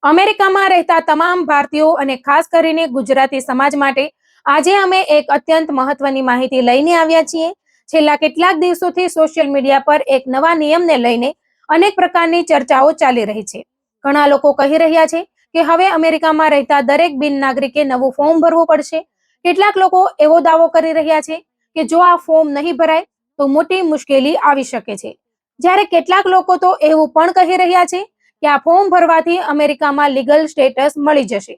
અમેરિકામાં રહેતા તમામ ભારતીયો અને ખાસ કરીને ગુજરાતી સમાજ માટે આજે અમે એક અત્યંત મહત્વની માહિતી લઈને આવ્યા છીએ. છેલ્લા કેટલાક દિવસોથી સોશિયલ મીડિયા પર એક નવા નિયમને લઈને અનેક પ્રકારની ચર્ચાઓ ચાલી રહી છે. ઘણા લોકો કહી રહ્યા છે કે હવે અમેરિકામાં રહેતા દરેક બિન નાગરિકે નવું ફોર્મ ભરવું પડશે. કેટલાક લોકો એવો દાવો કરી રહ્યા છે કે જો આ ફોર્મ નહીં ભરાય તો મોટી મુશ્કેલી આવી શકે છે. જ્યારે કેટલાક લોકો તો એવું પણ કહી રહ્યા છે કે આ ફોર્મ ભરવાથી અમેરિકામાં લીગલ સ્ટેટસ મળી જશે.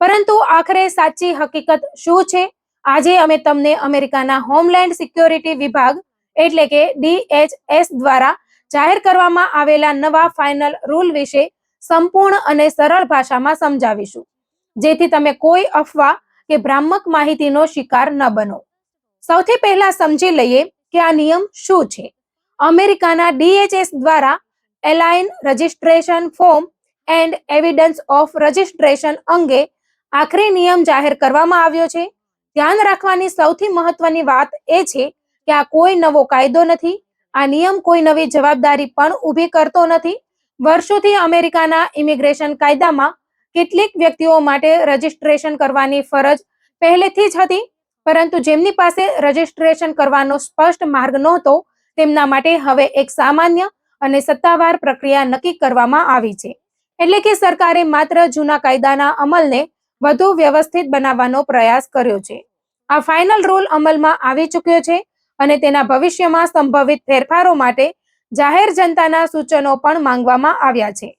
પરંતુ આખરે સાચી હકીકત શું છે? આજે અમે તમને અમેરિકાના હોમલેન્ડ સિક્યોરિટી વિભાગ એટલે કે DHS દ્વારા જાહેર કરવામાં આવેલા નવા ફાઇનલ રૂલ વિશે સંપૂર્ણ અને સરળ ભાષામાં સમજાવીશું, જેથી તમે કોઈ અફવા કે ભ્રામક માહિતીનો શિકાર ન બનો. સૌથી પહેલા સમજી લઈએ કે આ નિયમ શું છે. અમેરિકાના DHS દ્વારા align registration form and evidence of registration અંગે આખરી નિયમ જાહેર કરવામાં આવ્યો છે. ધ્યાન રાખવાની સૌથી મહત્વની વાત એ છે કે આ કોઈ નવો કાયદો નથી. આ નિયમ કોઈ નવી જવાબદારી પણ ઊભી કરતો નથી. વર્ષોથી અમેરિકાના ઇમિગ્રેશન કાયદામાં કેટલીક વ્યક્તિઓ માટે રજિસ્ટ્રેશન કરવાની ફરજ પહેલેથી જ હતી, પરંતુ જેમની પાસે રજિસ્ટ્રેશન કરવાનો સ્પષ્ટ માર્ગ નહોતો તેમના માટે હવે એક સામાન્ય અને સત્તાવાર પ્રક્રિયા નક્કી કરવામાં આવી છે. એટલે કે સરકારે માત્ર જૂના કાયદાના અમલને વધુ વ્યવસ્થિત બનાવવાનો પ્રયાસ કર્યો છે. આ ફાઇનલ રૂલ અમલમાં આવી ચૂક્યો છે અને તેના ભવિષ્યમાં સંભવિત ફેરફારો માટે જાહેર જનતાના સૂચનો પણ માંગવામાં આવ્યા છે.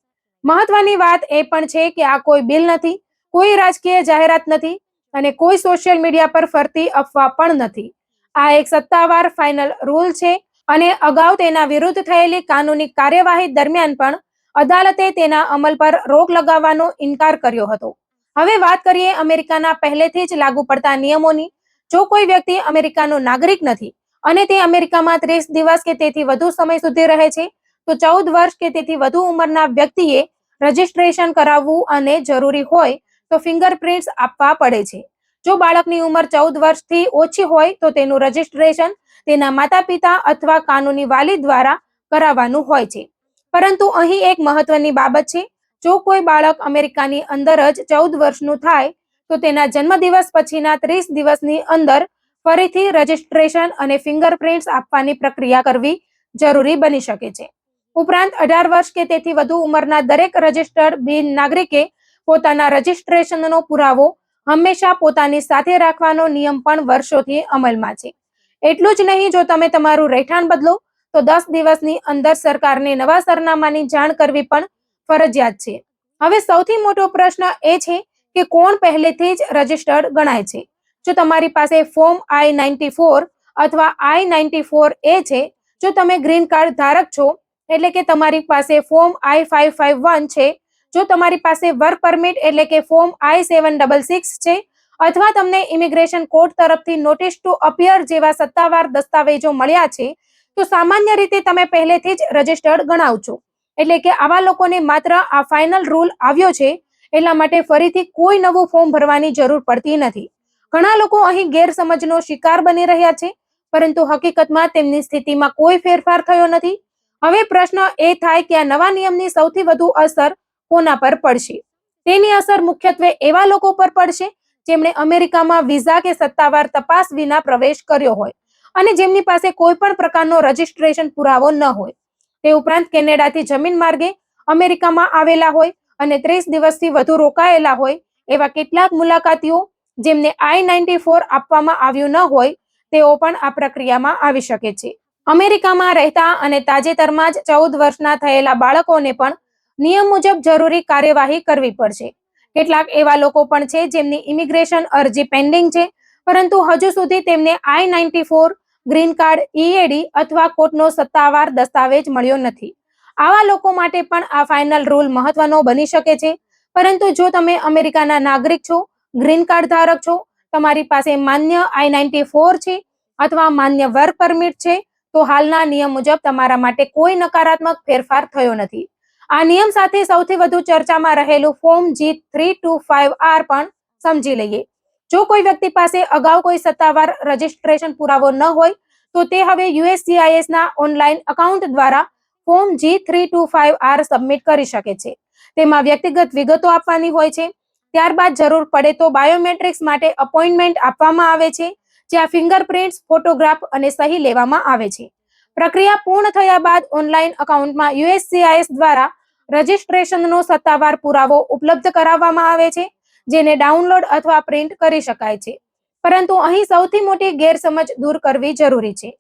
મહત્વની વાત એ પણ છે કે આ કોઈ બિલ નથી, કોઈ રાજકીય જાહેરાત નથી અને કોઈ સોશિયલ મીડિયા પર ફરતી અફવા પણ નથી. આ એક સત્તાવાર ફાઇનલ રૂલ છે અને અગાઉ તેના વિરુદ્ધ થયેલી કાનૂની કાર્યવાહી દરમિયાન પણ અદાલતે તેના અમલ પર રોક લગાવવાનો ઇનકાર કર્યો હતો. હવે વાત કરીએ અમેરિકાના પહેલેથી જ લાગુ પડતા નિયમોની. જો કોઈ વ્યક્તિ અમેરિકાનો નાગરિક નથી અને તે અમેરિકામાં 30 દિવસ કે તેથી વધુ સમય સુધી રહે છે, તો 14 વર્ષ કે તેથી વધુ ઉંમરના વ્યક્તિએ રજિસ્ટ્રેશન કરાવવું અને જરૂરી હોય તો ફિંગરપ્રિન્ટ્સ આપવા પડે છે. જો બાળકની ઉંમર 14 વર્ષથી ઓછી હોય તો તેનું રજિસ્ટ્રેશન તેના માતા-પિતા અથવા કાનૂની વાલી દ્વારા કરાવવાનું હોય છે. પરંતુ અહીં એક મહત્વની બાબત છે. જો કોઈ બાળક અમેરિકાની અંદર જ 14 વર્ષનું થાય તો તેના જન્મદિવસ પછીના 30 દિવસની અંદર ફરીથી રજિસ્ટ્રેશન અને ફિંગરપ્રિન્ટ્સ આપવાની પ્રક્રિયા કરવી જરૂરી બની શકે છે. ઉપરાંત 18 વર્ષ કે તેથી વધુ ઉંમરના દરેક રજિસ્ટર્ડ બિન નાગરિકે પોતાના રજિસ્ટ્રેશનનો પુરાવો હંમેશા પોતાની સાથે રાખવાનો નિયમ પણ વર્ષોથી અમલમાં છે. એટલું જ નહીં, જો તમે તમારું રહેઠાણ બદલો તો 10 દિવસની અંદર સરકારને નવા સરનામાની જાણ કરવી પણ ફરજિયાત છે. હવે સૌથી મોટો પ્રશ્ન એ છે કે કોણ પહેલેથી જ રજિસ્ટર્ડ ગણાય છે. જો તમારી પાસે ફોર્મ I-94 અથવા I-94A છે, જો તમે ગ્રીન કાર્ડ ધારક છો એટલે કે તમારી પાસે ફોર્મ I-551 છે, જો તમારી પાસે વર્ક પરમિટ એટલે કે ફોર્મ I-766 છે અથવા તમને ઇમિગ્રેશન કોર્ટ તરફથી નોટિસ ટુ અપિયર જેવા સત્તાવાર દસ્તાવેજો મળ્યા છે, તો સામાન્ય રીતે તમે પહેલેથી જ રજિસ્ટર્ડ ગણાવ છો. એટલે કે આવા લોકોને માત્ર આ ફાઇનલ રૂલ આવ્યો છે એટલા માટે ફરીથી કોઈ નવું ફોર્મ ભરવાની જરૂર પડતી નથી. ઘણા લોકો અહીં ગેરસમજનો શિકાર બની રહ્યા છે, પરંતુ હકીકતમાં તેમની સ્થિતિમાં કોઈ ફેરફાર થયો નથી. હવે પ્રશ્ન એ થાય કે આ નવા નિયમની સૌથી વધુ અસર કોના પર પડશે? તેની અસર મુખ્યત્વે એવા લોકો પર પડશે જેમણે અમેરિકામાં વિઝા કે સત્તાવાર તપાસ વિના પ્રવેશ કર્યો હોય અને જેમની પાસે કોઈ પણ પ્રકારનો રજિસ્ટ્રેશન પુરાવો ન હોય. તે ઉપરાંત કેનેડાથી જમીન માર્ગે અમેરિકામાં આવેલા હોય અને 30 દિવસથી વધુ રોકાયેલા હોય એવા કેટલાક મુલાકાતીઓ જેમને I-94 આપવામાં આવ્યું ન હોય, તેઓ પણ આ પ્રક્રિયામાં આવી શકે છે. અમેરિકામાં રહેતા અને તાજેતરમાં જ 14 વર્ષના થયેલા બાળકોને પણ નિયમ મુજબ જરૂરી કાર્યવાહી કરવી પડશે. કેટલાક એવા લોકો પણ છે જેમની ઇમિગ્રેશન અરજી પેન્ડિંગ છે, પરંતુ હજુ સુધી તેમને I-94, ગ્રીન કાર્ડ, EAD અથવા કોર્ટનો સત્તાવાર દસ્તાવેજ મળ્યો નથી. આવા લોકો માટે પણ આ ફાઇનલ રૂલ મહત્વનો બની શકે છે. પરંતુ જો તમે અમેરિકાના નાગરિક છો, ગ્રીન કાર્ડ ધારક છો, તમારી પાસે માન્ય I-94 છે અથવા માન્ય વર્ક પરમિટ છે, તો હાલના નિયમ મુજબ તમારા માટે કોઈ નકારાત્મક ફેરફાર થયો નથી. આ નિયમ સાથે સૌથી વધુ ચર્ચામાં રહેલું ફોર્મ G-325R પણ સમજી લઈએ. જો કોઈ વ્યક્તિ પાસે અગાઉ કોઈ સત્તાવાર રજિસ્ટ્રેશન પુરાવો ન હોય તો તે હવે USCIS ના ઓનલાઈન એકાઉન્ટ દ્વારા ફોર્મ G-325R સબમિટ કરી શકે છે. તેમાં વ્યક્તિગત વિગતો આપવાની હોય છે. ત્યારબાદ જરૂર પડે તો બાયોમેટ્રિક્સ માટે અપોઇન્ટમેન્ટ આપવામાં આવે છે, જ્યાં ફિંગરપ્રિન્ટ્સ, ફોટોગ્રાફ અને સહી લેવામાં આવે છે. પ્રક્રિયા પૂર્ણ થયા બાદ ઓનલાઈન એકાઉન્ટમાં USCIS દ્વારા રજિસ્ટ્રેશનનો સત્તાવાર પુરાવો ઉપલબ્ધ કરાવવામાં આવે છે, જેને ડાઉનલોડ અથવા પ્રિન્ટ કરી શકાય છે. પરંતુ અહીં સૌથી મોટી ગેરસમજ દૂર કરવી જરૂરી છે.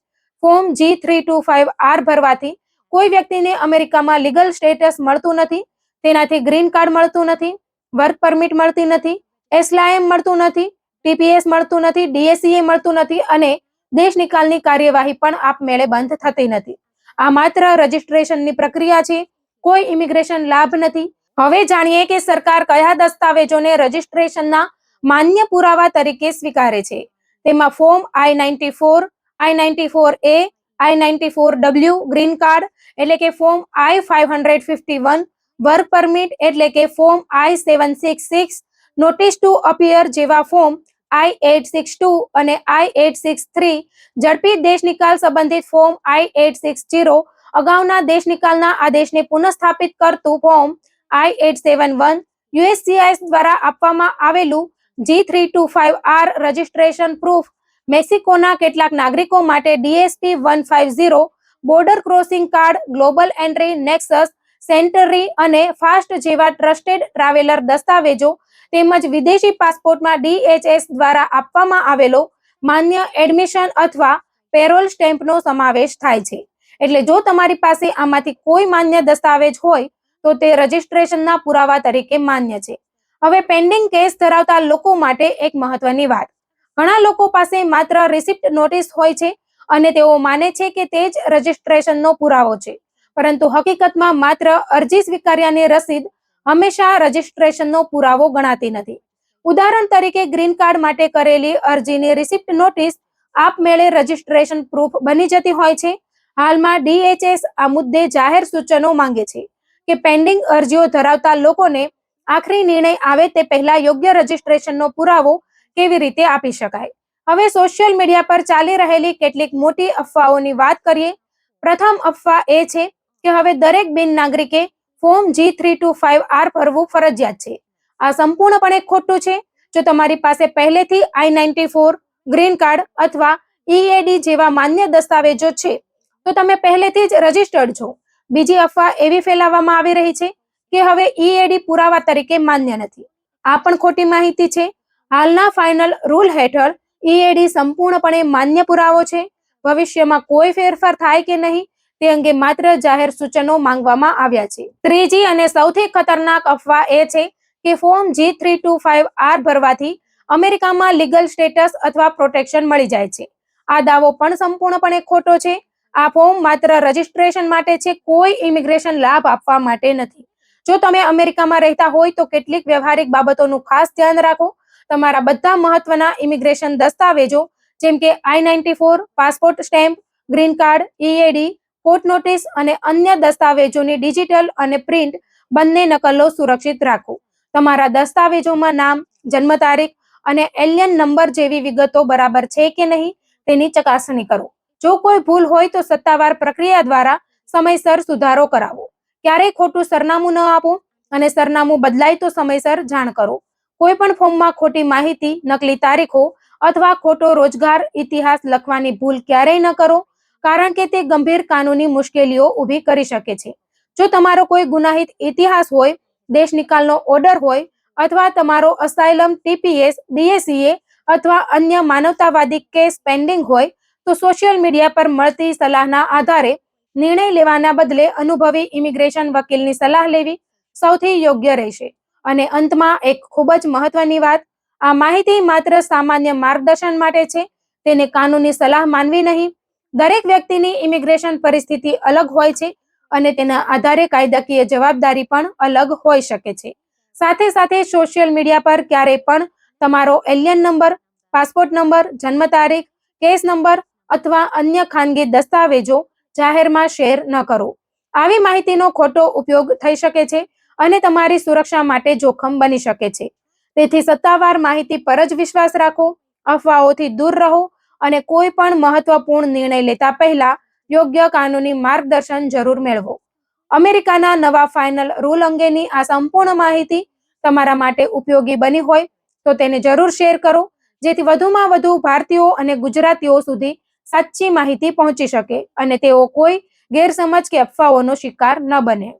ફોર્મ G325R ભરવાથી કોઈ વ્યક્તિને અમેરિકામાં લીગલ સ્ટેટસ મળતું નથી. તેનાથી ગ્રીન કાર્ડ મળતું નથી, વર્ક પરમિટ મળતી નથી, એસલાયમ મળતું નથી, TPS મળતું નથી, DSCA મળતું નથી અને દેશ નિકાલની કાર્યવાહી પણ આપમેળે બંધ થતી નથી. આ માત્ર રજિસ્ટ્રેશનની પ્રક્રિયા છે, કોઈ ઇમિગ્રેશન લાભ નથી. હવે જાણીએ કે સરકાર કયા દસ્તાવેજોને રજિસ્ટ્રેશનના માન્ય પુરાવા તરીકે સ્વીકારે છે. તેમાં form I-94, I-94A, I-94W green card એટલે કે ફોર્મ I-551, વર્ક પરમિટ એટલે કે form I-766, notice two appear જેવા ફોર્મ I-862 અને I-863, ઝડપી દેશ નિકાલ સંબંધિત ફોર્મ I-860, અગાઉના દેશ નિકાલના આદેશને પુનઃસ્થાપિત કરતું ફોર્મ I-871, USCIS દ્વારા આપવામાં આવેલું G325R રજિસ્ટ્રેશન પ્રૂફ, મેક્સિકોના કેટલાક નાગરિકો માટે DSP-150, border crossing card, global entry, Nexus, sanitary અને ફાસ્ટ જેવા ટ્રસ્ટેડ ટ્રાવેલર દસ્તાવેજો તેમજ વિદેશી પાસપોર્ટમાં DHS દ્વારા આપવામાં આવેલો માન્ય એડમિશન અથવા પેરોલ સ્ટેમ્પનો સમાવેશ થાય છે. એટલે જો તમારી પાસે આમાંથી કોઈ માન્ય દસ્તાવેજ હોય તો તે રજિસ્ટ્રેશનના પુરાવા તરીકે માન્ય છે. હવે પેન્ડિંગ કેસ ધરાવતા લોકો માટે એક મહત્વની વાત. ઘણા લોકો પાસે માત્ર રિસિપ્ટ નોટિસ હોય છે અને તેઓ માને છે કે તે જ રજિસ્ટ્રેશનનો પુરાવો છે, પરંતુ હકીકતમાં માત્ર અરજી સ્વીકાર્યાની રસીદ હંમેશા રજિસ્ટ્રેશનનો પુરાવો ગણાતી નથી. ઉદાહરણ તરીકે ગ્રીન કાર્ડ માટે કરેલી અરજીની રિસિપ્ટ નોટિસ આપમેળે રજિસ્ટ્રેશન પ્રૂફ બની જતી હોય છે. હાલમાં DHS આ મુદ્દે જાહેર સૂચનો માંગે છે કે પેન્ડિંગ અરજીઓ ધરાવતા લોકોને આખરી નિર્ણય આવે તે પહેલા યોગ્ય રજિસ્ટ્રેશનનો પુરાવો કેવી રીતે આપી શકાય. હવે સોશિયલ મીડિયા પર ચાલી રહેલી કેટલીક મોટી અફવાઓની વાત કરીએ. પ્રથમ અફવા એ છે કે હવે દરેક બિન નાગરિકે ફોર્મ G325R ભરવું ફરજિયાત છે. આ સંપૂર્ણપણે ખોટું છે. જો તમારી પાસે પહેલેથી I-94, ગ્રીન કાર્ડ અથવા EAD જેવા માન્ય દસ્તાવેજો છે તો તમે પહેલેથી જ રજિસ્ટર્ડ છો. બીજી અફવા એવી ફેલાવવામાં આવી રહી છે કે હવે EAD પુરાવા તરીકે માન્ય નથી. આ પણ ખોટી માહિતી છે. હાલના ફાઇનલ રૂલ હેઠળ EAD સંપૂર્ણપણે માન્ય પુરાવો છે. ભવિષ્યમાં કોઈ ફેરફાર થાય કે નહીં તે અંગે માત્ર જાહેર સૂચનો માંગવામાં આવ્યા છે. ત્રીજી અને સૌથી ખતરનાક અફવા એ છે કે ફોર્મ G325R ભરવાથી અમેરિકામાં લીગલ સ્ટેટસ અથવા પ્રોટેક્શન મળી જાય છે. આ દાવો પણ સંપૂર્ણપણે ખોટો છે. આ ફોર્મ માત્ર રજિસ્ટ્રેશન માટે છે, કોઈ ઇમિગ્રેશન લાભ આપવા માટે નથી. જો તમે અમેરિકામાં રહેતા હોય તો કેટલીક વ્યવહારિક બાબતોનું ખાસ ધ્યાન રાખો. તમારા બધા મહત્વના ઇમિગ્રેશન દસ્તાવેજો જેમ કે I-94, passport stamp, green card, EAD, court notice અને અન્ય દસ્તાવેજોની ડિજિટલ અને પ્રિન્ટ બંને નકલો સુરક્ષિત રાખો. તમારા દસ્તાવેજોમાં નામ, જન્મ તારીખ અને એલિયન નંબર જેવી વિગતો બરાબર છે કે નહીં તેની ચકાસણી કરો. જો કોઈ ભૂલ હોય તો સત્તાવાર પ્રક્રિયા દ્વારા સમયસર સુધારો કરાવો. ક્યારેય ખોટું સરનામું ન આપો અને સરનામું બદલાય તો સમયસર જાણ કરો. કોઈ પણ ફોર્મમાં ખોટી માહિતી, નકલી તારીખો અથવા ખોટો રોજગાર ઇતિહાસ લખવાની ભૂલ ક્યારેય ન કરો, કારણ કે તે ગંભીર કાનૂની મુશ્કેલીઓ ઊભી કરી શકે છે. જો તમારો કોઈ ગુનાહિત ઇતિહાસ હોય, દેશ નિકાલનો ઓર્ડર હોય અથવા તમારો અસાયલમ, TPS, DSCA અથવા અન્ય માનવતાવાદી કેસ પેન્ડિંગ હોય તો સોશિયલ મીડિયા પર મળતી સલાહના આધારે નિર્ણય લેવાના બદલે અનુભવી ઇમિગ્રેશન વકીલની સલાહ લેવી સૌથી યોગ્ય રહેશે. અને અંતમાં એક ખૂબ જ મહત્વની વાત, આ માહિતી માત્ર સામાન્ય માર્ગદર્શન માટે છે. તેને કાનૂની સલાહ માનવી નહીં. દરેક વ્યક્તિની ઇમિગ્રેશન પરિસ્થિતિ અલગ હોય છે અને તેના આધારે કાયદાકીય જવાબદારી પણ અલગ હોઈ શકે છે. સાથે સાથે સોશિયલ મીડિયા પર ક્યારેય પણ તમારો એલિયન નંબર, પાસપોર્ટ નંબર, જન્મ તારીખ, કેસ નંબર અથવા અન્ય ખાનગી દસ્તાવેજો જાહેરમાં શેર ન કરો. આવી માહિતીનો ખોટો ઉપયોગ થઈ શકે છે અને તમારી સુરક્ષા માટે જોખમ બની શકે છે. તેથી સત્તાવાર માહિતી પર જ વિશ્વાસ રાખો, અફવાઓથી દૂર રહો અને કોઈ પણ મહત્વપૂર્ણ નિર્ણય લેતા પહેલા યોગ્ય કાનૂની માર્ગદર્શન જરૂર મેળવો. અમેરિકાના નવા ફાઇનલ રૂલ અંગેની આ સંપૂર્ણ માહિતી તમારા માટે ઉપયોગી બની હોય તો તેને જરૂર શેર કરો, જેથી વધુમાં વધુ ભારતીયો અને ગુજરાતીઓ સુધી સાચી માહિતી પહોંચી શકે અને તેઓ કોઈ ગેરસમજ કે અફવાઓનો શિકાર ન બને.